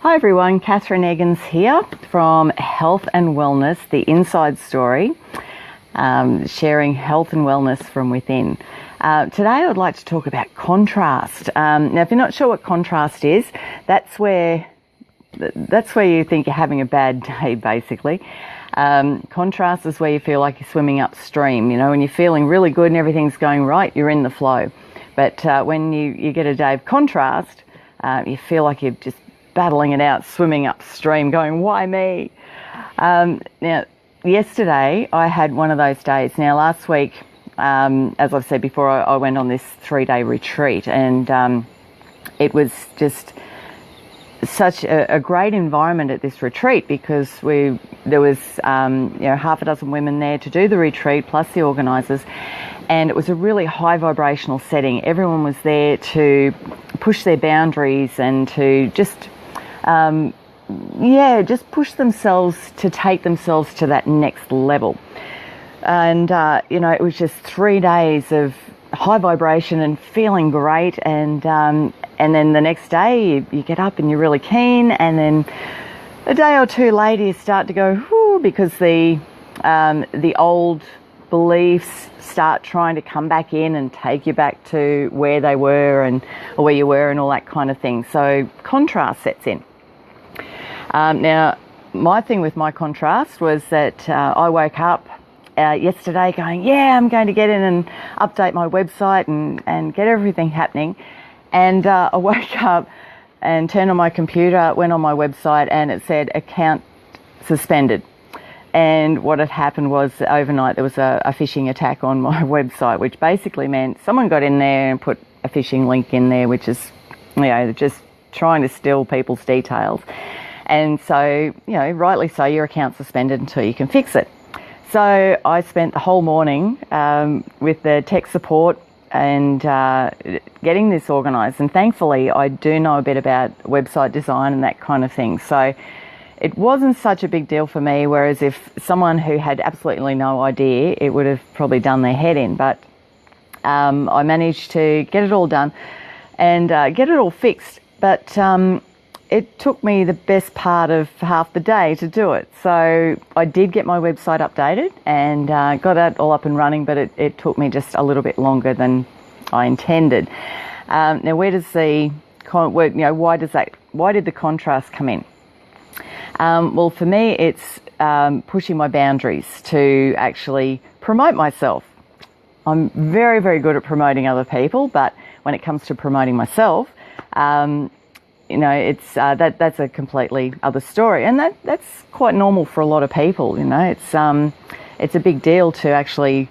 Hi everyone, Catherine Eggins here from Health and Wellness, the Inside Story, sharing health and wellness from within. Today I would like to talk about contrast. Now if you're not sure what contrast is, that's where you think you're having a bad day basically. Contrast is where you feel like you're swimming upstream. You know, when you're feeling really good and everything's going right, you're in the flow. But when you get a day of contrast, you feel like you're just battling it out, swimming upstream, going, why me? Now, yesterday I had one of those days. Now, last week, as I've said before, I went on this 3-day retreat, and it was just such a great environment at this retreat because there was half a dozen women there to do the retreat, plus the organisers, and it was a really high vibrational setting. Everyone was there to push their boundaries and to just push themselves to take themselves to that next level. And, it was just 3 days of high vibration and feeling great. And then the next day you get up and you're really keen. And then a day or two later you start to go, whoo, because the old beliefs start trying to come back in and take you back to where they were or where you were and all that kind of thing. So contrast sets in. Now, my thing with my contrast was that I woke up yesterday going, I'm going to get in and update my website and get everything happening. And I woke up and turned on my computer, went on my website, and it said account suspended. And what had happened was overnight there was a phishing attack on my website, which basically meant someone got in there and put a phishing link in there, which is, just trying to steal people's details. And so, rightly so, your account's suspended until you can fix it. So I spent the whole morning with the tech support and getting this organised. And thankfully, I do know a bit about website design and that kind of thing. So it wasn't such a big deal for me, whereas if someone who had absolutely no idea, it would have probably done their head in. But I managed to get it all done and get it all fixed. But it took me the best part of half the day to do it. So I did get my website updated and got it all up and running, but it took me just a little bit longer than I intended. Now, why did the contrast come in? Well, for me, it's pushing my boundaries to actually promote myself. I'm very, very good at promoting other people, but when it comes to promoting myself, it's that's a completely other story, and that's quite normal for a lot of people. It's a big deal to actually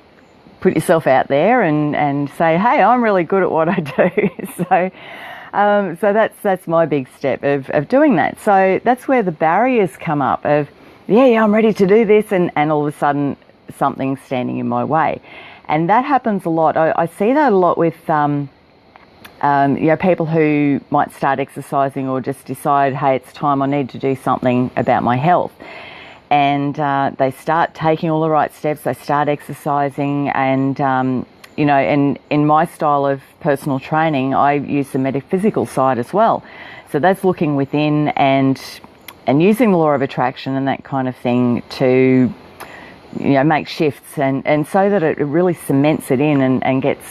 put yourself out there and say, hey, I'm really good at what I do. So that's my big step of doing that. So that's where the barriers come up of, I'm ready to do this, and all of a sudden something's standing in my way. And that happens a lot. I see that a lot with people who might start exercising or just decide, hey, it's time, I need to do something about my health. And they start taking all the right steps, they start exercising, and and in my style of personal training, I use the metaphysical side as well. So that's looking within and using the law of attraction and that kind of thing to, make shifts and so that it really cements it in and gets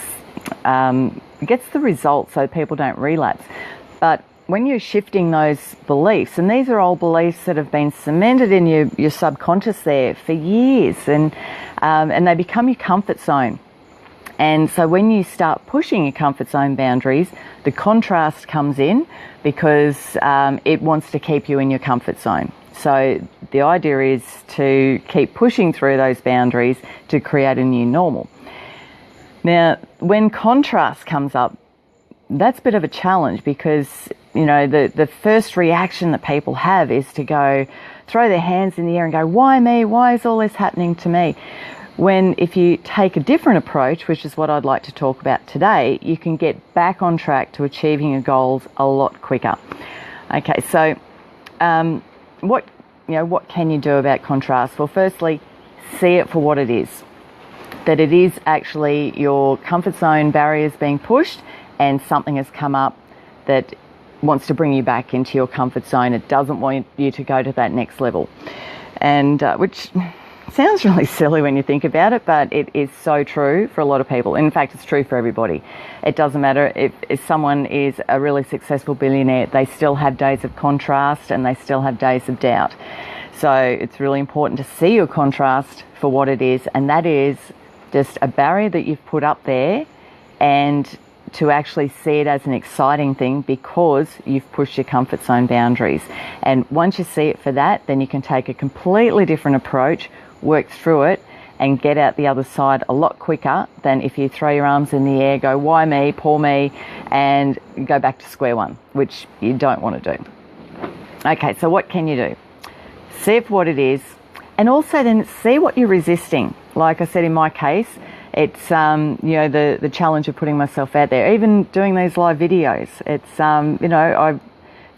the results so people don't relapse. But when you're shifting those beliefs, and these are old beliefs that have been cemented in your subconscious there for years, and they become your comfort zone. And so when you start pushing your comfort zone boundaries, the contrast comes in because it wants to keep you in your comfort zone. So the idea is to keep pushing through those boundaries to create a new normal. Now, when contrast comes up, that's a bit of a challenge because, the first reaction that people have is to go throw their hands in the air and go, why me? Why is all this happening to me? When if you take a different approach, which is what I'd like to talk about today, you can get back on track to achieving your goals a lot quicker. Okay, so what can you do about contrast? Well, firstly, see it for what it is. That it is actually your comfort zone barriers being pushed and something has come up that wants to bring you back into your comfort zone. It doesn't want you to go to that next level. And which sounds really silly when you think about it, but it is so true for a lot of people. In fact, it's true for everybody. It doesn't matter if someone is a really successful billionaire, they still have days of contrast and they still have days of doubt. So it's really important to see your contrast for what it is, and that is just a barrier that you've put up there, and to actually see it as an exciting thing because you've pushed your comfort zone boundaries. And once you see it for that, then you can take a completely different approach, work through it, and get out the other side a lot quicker than if you throw your arms in the air, go, why me, poor me, and go back to square one, which you don't want to do. Okay, so what can you do? See it for what it is, and also then see what you're resisting. Like I said, in my case, it's the challenge of putting myself out there, even doing these live videos. It's I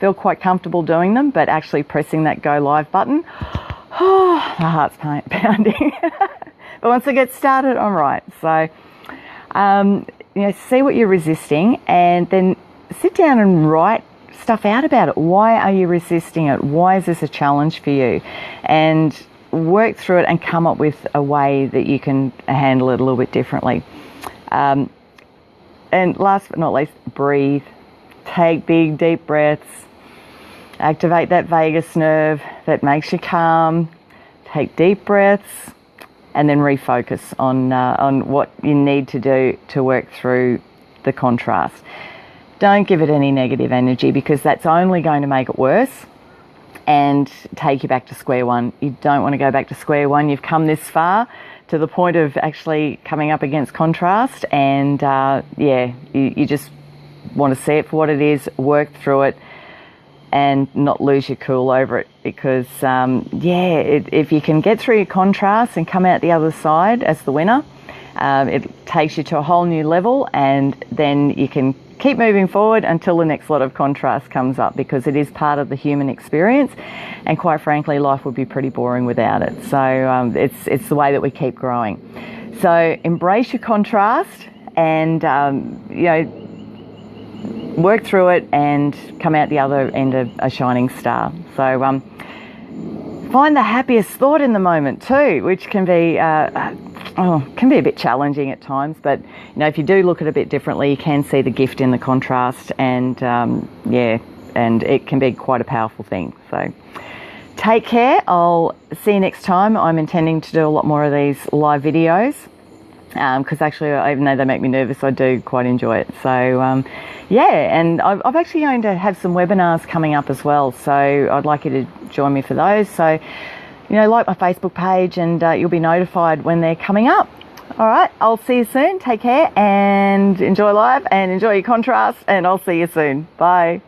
feel quite comfortable doing them, but actually pressing that go live button, my heart's pounding. But once I get started, I'm right. So see what you're resisting, and then sit down and write stuff out about it. Why are you resisting it? Why is this a challenge for you? And work through it and come up with a way that you can handle it a little bit differently. And last but not least, breathe. Take big, deep breaths. Activate that vagus nerve that makes you calm. Take deep breaths, and then refocus on what you need to do to work through the contrast. Don't give it any negative energy, because that's only going to make it worse and take you back to square one. You don't want to go back to square one. You've come this far to the point of actually coming up against contrast, and you just want to see it for what it is, work through it, and not lose your cool over it. Because if you can get through your contrast and come out the other side as the winner, it takes you to a whole new level, and then you can keep moving forward until the next lot of contrast comes up, because it is part of the human experience, and quite frankly, life would be pretty boring without it. So it's the way that we keep growing. So embrace your contrast, and work through it and come out the other end a shining star. So find the happiest thought in the moment too, which can be a bit challenging at times, but if you do look at it a bit differently, you can see the gift in the contrast, and and it can be quite a powerful thing. So take care. I'll see you next time. I'm intending to do a lot more of these live videos, because actually, even though they make me nervous, I do quite enjoy it. So and I'm actually going to have some webinars coming up as well, so I'd like you to join me for those. So like my Facebook page, and you'll be notified when they're coming up. All right, I'll see you soon. Take care and enjoy life and enjoy your contrast, and I'll see you soon. Bye.